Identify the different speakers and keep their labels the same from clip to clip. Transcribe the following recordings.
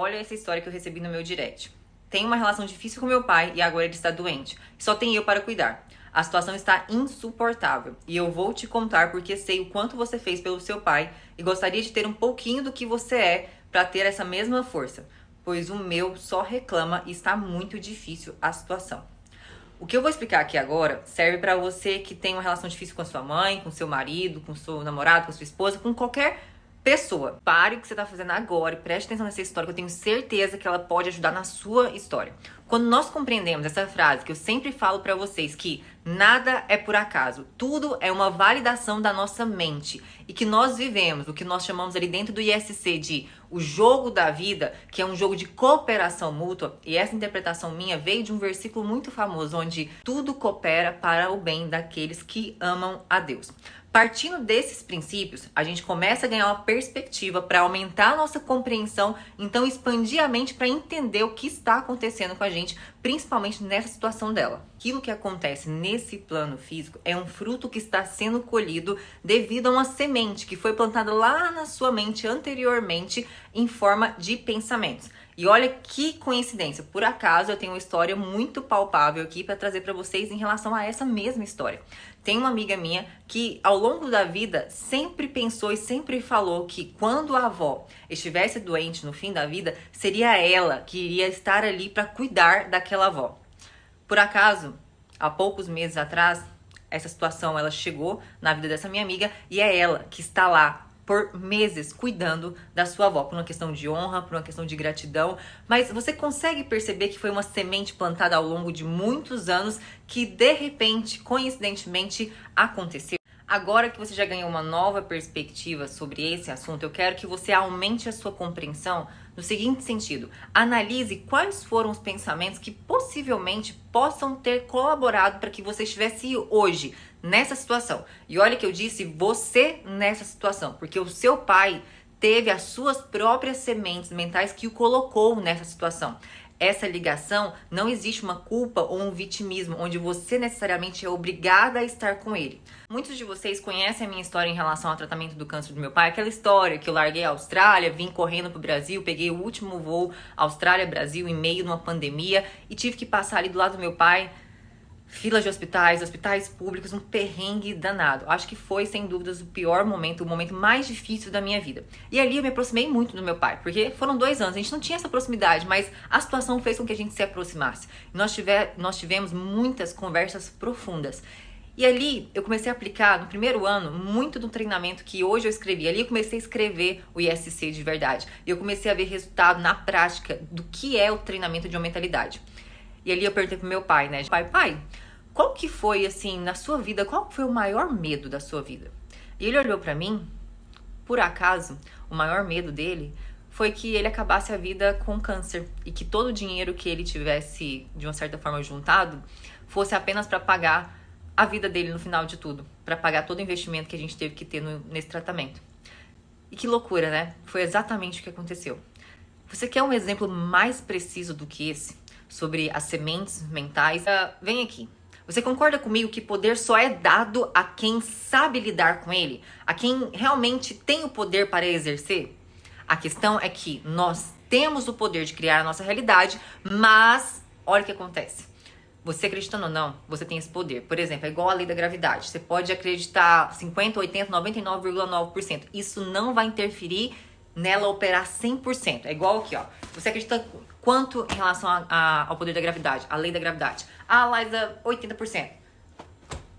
Speaker 1: Olha essa história que eu recebi no meu direct. Tenho uma relação difícil com meu pai e agora ele está doente. Só tem eu para cuidar. A situação está insuportável e eu vou te contar porque sei o quanto você fez pelo seu pai e gostaria de ter um pouquinho do que você é para ter essa mesma força, pois o meu só reclama e está muito difícil a situação. O que eu vou explicar aqui agora serve para você que tem uma relação difícil com a sua mãe, com seu marido, com seu namorado, com a sua esposa, com qualquer pessoa. Pare o que você está fazendo agora e preste atenção nessa história, que eu tenho certeza que ela pode ajudar na sua história. Quando nós compreendemos essa frase que eu sempre falo para vocês, que nada é por acaso, tudo é uma validação da nossa mente e que nós vivemos o que nós chamamos ali dentro do ISC de o jogo da vida, que é um jogo de cooperação mútua, e essa interpretação minha veio de um versículo muito famoso onde tudo coopera para o bem daqueles que amam a Deus. Partindo desses princípios, a gente começa a ganhar uma perspectiva para aumentar a nossa compreensão, então expandir a mente para entender o que está acontecendo com a gente, principalmente nessa situação dela. Aquilo que acontece nesse plano físico é um fruto que está sendo colhido devido a uma semente que foi plantada lá na sua mente anteriormente em forma de pensamentos. E olha que coincidência, por acaso eu tenho uma história muito palpável aqui para trazer para vocês em relação a essa mesma história. Tem uma amiga minha que ao longo da vida sempre pensou e sempre falou que quando a avó estivesse doente no fim da vida, seria ela que iria estar ali para cuidar daquela avó. Por acaso, há poucos meses atrás, essa situação ela chegou na vida dessa minha amiga e é ela que está lá por meses cuidando da sua avó, por uma questão de honra, por uma questão de gratidão, mas você consegue perceber que foi uma semente plantada ao longo de muitos anos que de repente, coincidentemente, aconteceu. Agora que você já ganhou uma nova perspectiva sobre esse assunto, eu quero que você aumente a sua compreensão no seguinte sentido: analise quais foram os pensamentos que possivelmente possam ter colaborado para que você estivesse hoje nessa situação. E olha que eu disse você nessa situação, porque o seu pai teve as suas próprias sementes mentais que o colocou nessa situação. Essa ligação, não existe uma culpa ou um vitimismo onde você necessariamente é obrigada a estar com ele. Muitos de vocês conhecem a minha história em relação ao tratamento do câncer do meu pai, aquela história que eu larguei a Austrália, vim correndo pro Brasil, peguei o último voo Austrália-Brasil em meio de uma pandemia e tive que passar ali do lado do meu pai, filas de hospitais públicos, um perrengue danado. Acho que foi, sem dúvidas, o pior momento, o momento mais difícil da minha vida. E ali eu me aproximei muito do meu pai, porque foram 2 anos, a gente não tinha essa proximidade, mas a situação fez com que a gente se aproximasse. Nós tivemos muitas conversas profundas. E ali eu comecei a aplicar, no primeiro ano, muito do treinamento que hoje eu escrevi. Ali eu comecei a escrever o ISC de verdade. E eu comecei a ver resultado na prática do que é o treinamento de uma mentalidade. E ali eu perguntei pro meu pai, né? Pai, qual que foi, assim, na sua vida, qual foi o maior medo da sua vida? E ele olhou pra mim, por acaso, o maior medo dele foi que ele acabasse a vida com câncer e que todo o dinheiro que ele tivesse, de uma certa forma, juntado, fosse apenas para pagar a vida dele no final de tudo, para pagar todo o investimento que a gente teve que ter nesse tratamento. E que loucura, né? Foi exatamente o que aconteceu. Você quer um exemplo mais preciso do que esse? Sobre as sementes mentais? Vem aqui. Você concorda comigo que poder só é dado a quem sabe lidar com ele? A quem realmente tem o poder para exercer? A questão é que nós temos o poder de criar a nossa realidade, mas olha o que acontece. Você acreditando ou não, você tem esse poder. Por exemplo, é igual a lei da gravidade. Você pode acreditar 50, 80, 99,9%. Isso não vai interferir nela operar 100%. É igual aqui, ó. Você acredita quanto em relação ao poder da gravidade, a lei da gravidade? Liza, 80%.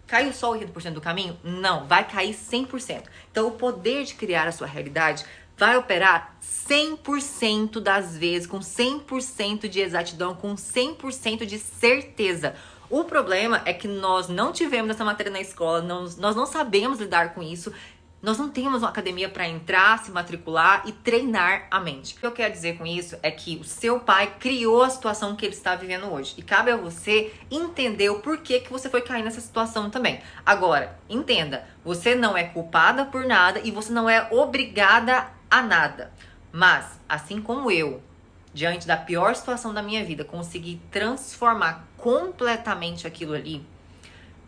Speaker 1: Caiu só 80% do caminho? Não, vai cair 100%. Então, o poder de criar a sua realidade vai operar 100% das vezes, com 100% de exatidão, com 100% de certeza. O problema é que nós não tivemos essa matéria na escola, nós não sabemos lidar com isso. Nós não temos uma academia para entrar, se matricular e treinar a mente. O que eu quero dizer com isso é que o seu pai criou a situação que ele está vivendo hoje. E cabe a você entender o porquê que você foi cair nessa situação também. Agora, entenda, você não é culpada por nada e você não é obrigada a nada. Mas, assim como eu, diante da pior situação da minha vida, consegui transformar completamente aquilo ali,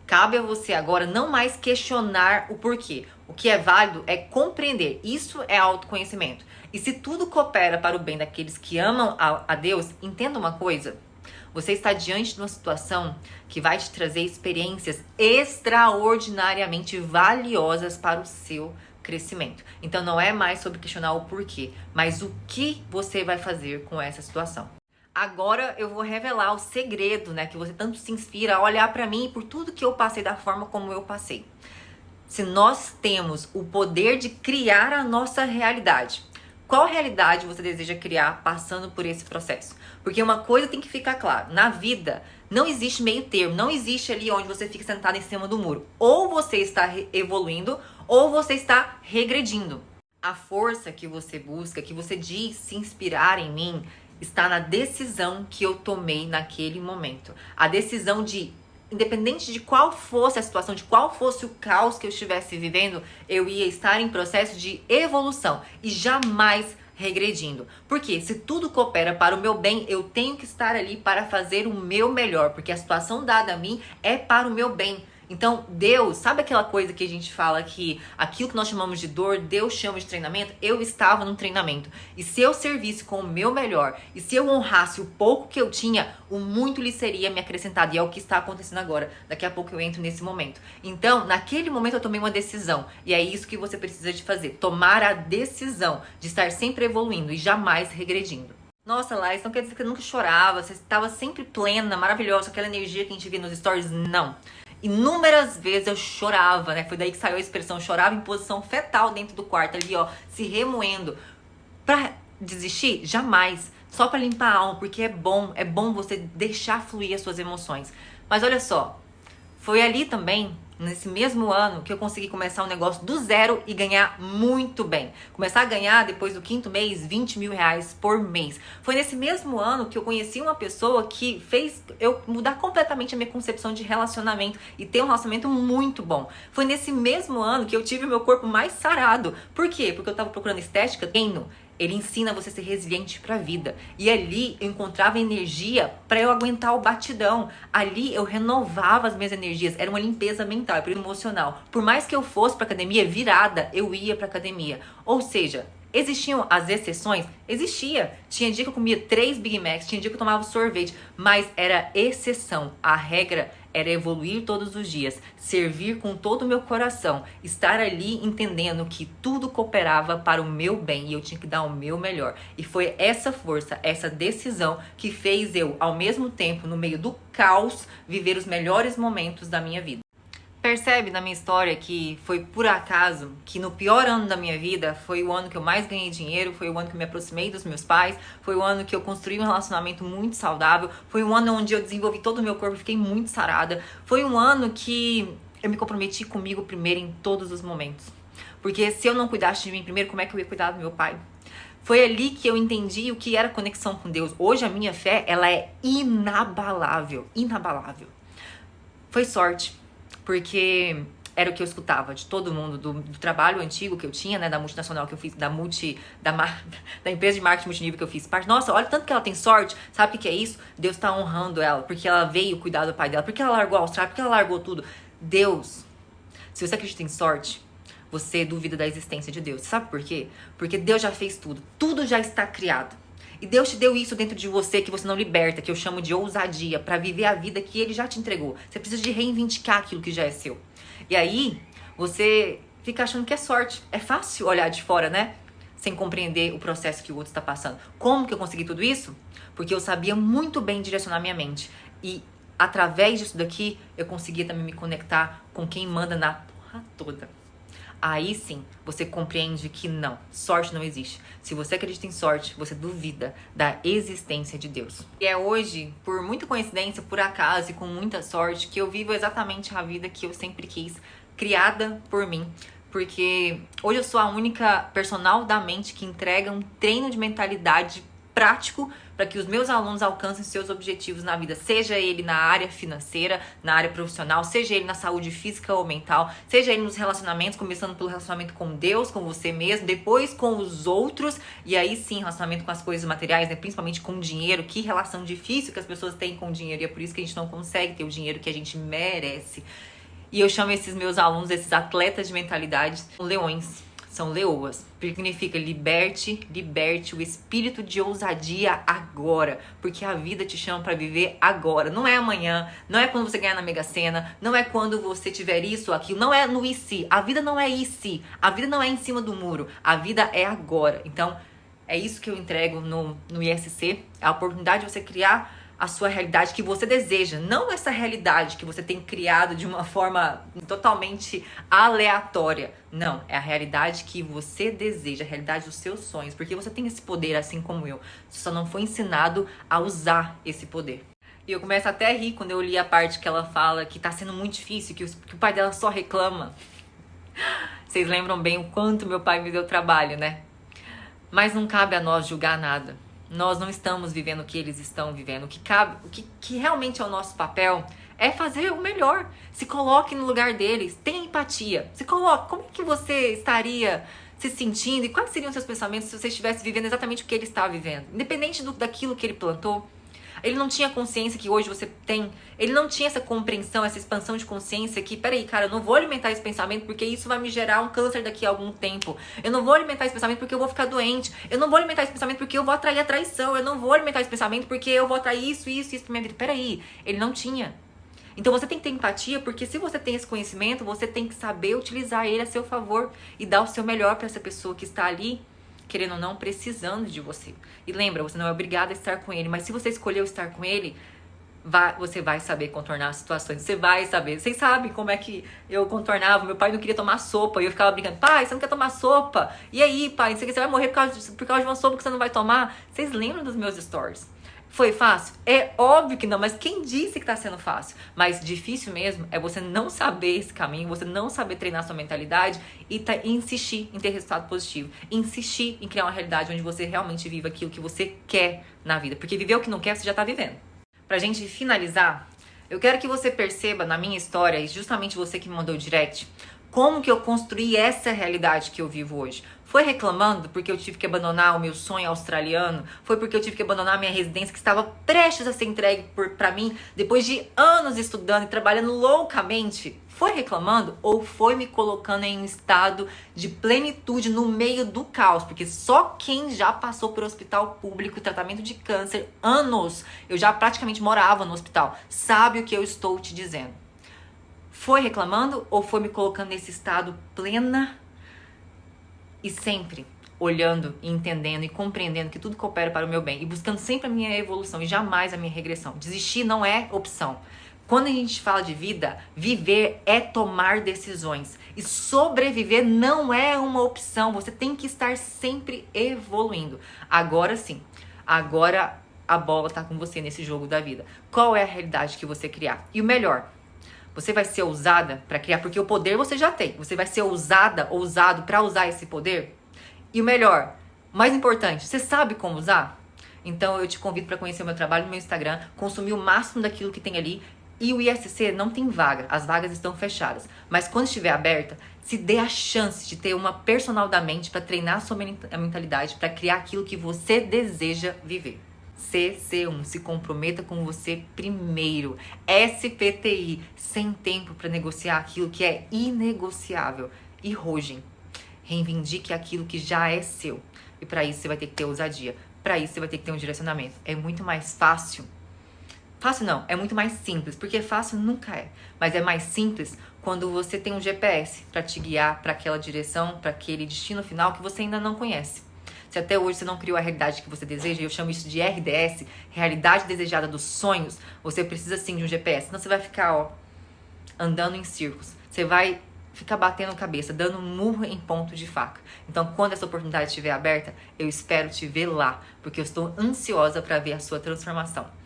Speaker 1: Cabe a você agora não mais questionar o porquê. O que é válido é compreender. Isso é autoconhecimento. E se tudo coopera para o bem daqueles que amam a Deus, entenda uma coisa. Você está diante de uma situação que vai te trazer experiências extraordinariamente valiosas para o seu crescimento. Então não é mais sobre questionar o porquê, mas o que você vai fazer com essa situação. Agora eu vou revelar o segredo, né, que você tanto se inspira a olhar para mim por tudo que eu passei da forma como eu passei. Se nós temos o poder de criar a nossa realidade, qual realidade você deseja criar passando por esse processo? Porque uma coisa tem que ficar clara, na vida não existe meio termo, não existe ali onde você fica sentado em cima do muro. Ou você está evoluindo ou você está regredindo. A força que você busca, que você diz se inspirar em mim, está na decisão que eu tomei naquele momento. A decisão de, independente de qual fosse a situação, de qual fosse o caos que eu estivesse vivendo, eu ia estar em processo de evolução e jamais regredindo. Porque se tudo coopera para o meu bem, eu tenho que estar ali para fazer o meu melhor, porque a situação dada a mim é para o meu bem. Então, Deus, sabe aquela coisa que a gente fala que aquilo que nós chamamos de dor, Deus chama de treinamento? Eu estava num treinamento. E se eu servisse com o meu melhor, e se eu honrasse o pouco que eu tinha, o muito lhe seria me acrescentado. E é o que está acontecendo agora. Daqui a pouco eu entro nesse momento. Então, naquele momento eu tomei uma decisão. E é isso que você precisa de fazer. Tomar a decisão de estar sempre evoluindo e jamais regredindo. Nossa, Laís, não quer dizer que você nunca chorava, você estava sempre plena, maravilhosa, aquela energia que a gente vê nos stories? Não. Inúmeras vezes eu chorava, né? Foi daí que saiu a expressão, chorava em posição fetal dentro do quarto ali, ó, se remoendo. Pra desistir? Jamais. Só pra limpar a alma, porque é bom você deixar fluir as suas emoções. Mas olha só, foi ali também, nesse mesmo ano, que eu consegui começar um negócio do zero e ganhar muito bem. Começar a ganhar, depois do 5º mês, 20 mil reais por mês. Foi nesse mesmo ano que eu conheci uma pessoa que fez eu mudar completamente a minha concepção de relacionamento e ter um relacionamento muito bom. Foi nesse mesmo ano que eu tive o meu corpo mais sarado. Por quê? Porque eu tava procurando estética, treino. Ele ensina você a ser resiliente para a vida. E ali eu encontrava energia para eu aguentar o batidão. Ali eu renovava as minhas energias. Era uma limpeza mental e emocional. Por mais que eu fosse para academia virada, eu ia para academia. Ou seja, existiam as exceções? Existia. Tinha dia que eu comia 3 Big Macs, tinha dia que eu tomava sorvete, mas era exceção. A regra era evoluir todos os dias, servir com todo o meu coração, estar ali entendendo que tudo cooperava para o meu bem e eu tinha que dar o meu melhor. E foi essa força, essa decisão que fez eu, ao mesmo tempo, no meio do caos, viver os melhores momentos da minha vida. Percebe na minha história que foi por acaso que no pior ano da minha vida foi o ano que eu mais ganhei dinheiro, foi o ano que eu me aproximei dos meus pais, foi o ano que eu construí um relacionamento muito saudável, foi um ano onde eu desenvolvi todo o meu corpo e fiquei muito sarada, foi um ano que eu me comprometi comigo primeiro em todos os momentos. Porque se eu não cuidasse de mim primeiro, como é que eu ia cuidar do meu pai? Foi ali que eu entendi o que era conexão com Deus. Hoje a minha fé, ela é inabalável, inabalável. Foi sorte. Porque era o que eu escutava de todo mundo, do trabalho antigo que eu tinha, né, da multinacional que eu fiz, da empresa de marketing multinível que eu fiz parte. Nossa, olha tanto que ela tem sorte, sabe o que é isso? Deus tá honrando ela, porque ela veio cuidar do pai dela, porque ela largou a Austrália, porque ela largou tudo. Deus, se você acredita em sorte, você duvida da existência de Deus. Sabe por quê? Porque Deus já fez tudo, tudo já está criado. E Deus te deu isso dentro de você que você não liberta, que eu chamo de ousadia, para viver a vida que Ele já te entregou. Você precisa de reivindicar aquilo que já é seu. E aí, você fica achando que é sorte. É fácil olhar de fora, né? Sem compreender o processo que o outro está passando. Como que eu consegui tudo isso? Porque eu sabia muito bem direcionar minha mente. E através disso daqui, eu conseguia também me conectar com quem manda na porra toda. Aí sim, você compreende que não, sorte não existe. Se você acredita em sorte, você duvida da existência de Deus. E é hoje, por muita coincidência, por acaso e com muita sorte, que eu vivo exatamente a vida que eu sempre quis, criada por mim. Porque hoje eu sou a única personal da mente que entrega um treino de mentalidade prático para que os meus alunos alcancem seus objetivos na vida, seja ele na área financeira, na área profissional, seja ele na saúde física ou mental, seja ele nos relacionamentos, começando pelo relacionamento com Deus, com você mesmo, depois com os outros, e aí sim, relacionamento com as coisas materiais, né? Principalmente com o dinheiro. Que relação difícil que as pessoas têm com o dinheiro, e é por isso que a gente não consegue ter o dinheiro que a gente merece. E eu chamo esses meus alunos, esses atletas de mentalidade, leões. São leoas. Significa liberte o espírito de ousadia agora. Porque a vida te chama para viver agora. Não é amanhã, não é quando você ganhar na Mega Sena, não é quando você tiver isso ou aquilo, não é no e se. A vida não é e se. A vida não é em cima do muro. A vida é agora. Então, é isso que eu entrego no ISC. A oportunidade de você criar a sua realidade que você deseja, não essa realidade que você tem criado de uma forma totalmente aleatória. Não, é a realidade que você deseja, a realidade dos seus sonhos, porque você tem esse poder assim como eu. Você só não foi ensinado a usar esse poder. E eu começo até a rir quando eu li a parte que ela fala que tá sendo muito difícil, que o pai dela só reclama. Vocês lembram bem o quanto meu pai me deu trabalho, né? Mas não cabe a nós julgar nada. Nós não estamos vivendo o que eles estão vivendo. O que cabe, que realmente é o nosso papel é fazer o melhor. Se coloque no lugar deles, tenha empatia. Se coloque, como é que você estaria se sentindo e quais seriam os seus pensamentos se você estivesse vivendo exatamente o que ele está vivendo? Independente daquilo que ele plantou. Ele não tinha consciência que hoje você tem. Ele não tinha essa compreensão, essa expansão de consciência que, peraí, cara, eu não vou alimentar esse pensamento porque isso vai me gerar um câncer daqui a algum tempo. Eu não vou alimentar esse pensamento porque eu vou ficar doente. Eu não vou alimentar esse pensamento porque eu vou atrair a traição. Eu não vou alimentar esse pensamento porque eu vou atrair isso pra minha vida. Peraí, ele não tinha. Então você tem que ter empatia, porque se você tem esse conhecimento, você tem que saber utilizar ele a seu favor e dar o seu melhor para essa pessoa que está ali, querendo ou não, precisando de você. E lembra, você não é obrigado a estar com ele, mas se você escolheu estar com ele, você vai saber contornar as situações, você vai saber. Vocês sabem como é que eu contornava, meu pai não queria tomar sopa, e eu ficava brincando, pai, você não quer tomar sopa? E aí, pai, você vai morrer por causa de uma sopa que você não vai tomar? Vocês lembram dos meus stories? Foi fácil? É óbvio que não, mas quem disse que tá sendo fácil? Mas difícil mesmo é você não saber esse caminho, você não saber treinar sua mentalidade e insistir em ter resultado positivo. Insistir em criar uma realidade onde você realmente viva aquilo que você quer na vida. Porque viver o que não quer, você já tá vivendo. Pra gente finalizar, eu quero que você perceba na minha história, e justamente você que me mandou o direct, como que eu construí essa realidade que eu vivo hoje. Foi reclamando porque eu tive que abandonar o meu sonho australiano? Foi porque eu tive que abandonar a minha residência que estava prestes a ser entregue pra mim depois de anos estudando e trabalhando loucamente? Foi reclamando ou foi me colocando em um estado de plenitude no meio do caos? Porque só quem já passou por hospital público, tratamento de câncer, anos, eu já praticamente morava no hospital, sabe o que eu estou te dizendo. Foi reclamando ou foi me colocando nesse estado plena e sempre olhando, entendendo e compreendendo que tudo coopera para o meu bem e buscando sempre a minha evolução e jamais a minha regressão. Desistir não é opção. Quando a gente fala de vida, viver é tomar decisões e sobreviver não é uma opção. Você tem que estar sempre evoluindo. Agora sim, agora a bola está com você nesse jogo da vida. Qual é a realidade que você criar? E o melhor, você vai ser ousada para criar, porque o poder você já tem. Você vai ser ousado para usar esse poder? E o melhor, mais importante, você sabe como usar? Então eu te convido para conhecer o meu trabalho no meu Instagram, consumir o máximo daquilo que tem ali. E o ISC não tem vaga, as vagas estão fechadas. Mas quando estiver aberta, se dê a chance de ter uma personal da mente para treinar a sua mentalidade, para criar aquilo que você deseja viver. CC1, se comprometa com você primeiro. SPTI, sem tempo para negociar aquilo que é inegociável. E Rogem, reivindique aquilo que já é seu. E para isso você vai ter que ter ousadia. Para isso você vai ter que ter um direcionamento. É muito mais fácil. Fácil não, é muito mais simples. Porque fácil nunca é. Mas é mais simples quando você tem um GPS para te guiar para aquela direção, para aquele destino final que você ainda não conhece. Se até hoje você não criou a realidade que você deseja, eu chamo isso de RDS, realidade desejada dos sonhos, você precisa sim de um GPS. Senão você vai ficar andando em círculos. Você vai ficar batendo cabeça, dando um murro em ponto de faca. Então, quando essa oportunidade estiver aberta, eu espero te ver lá, porque eu estou ansiosa para ver a sua transformação.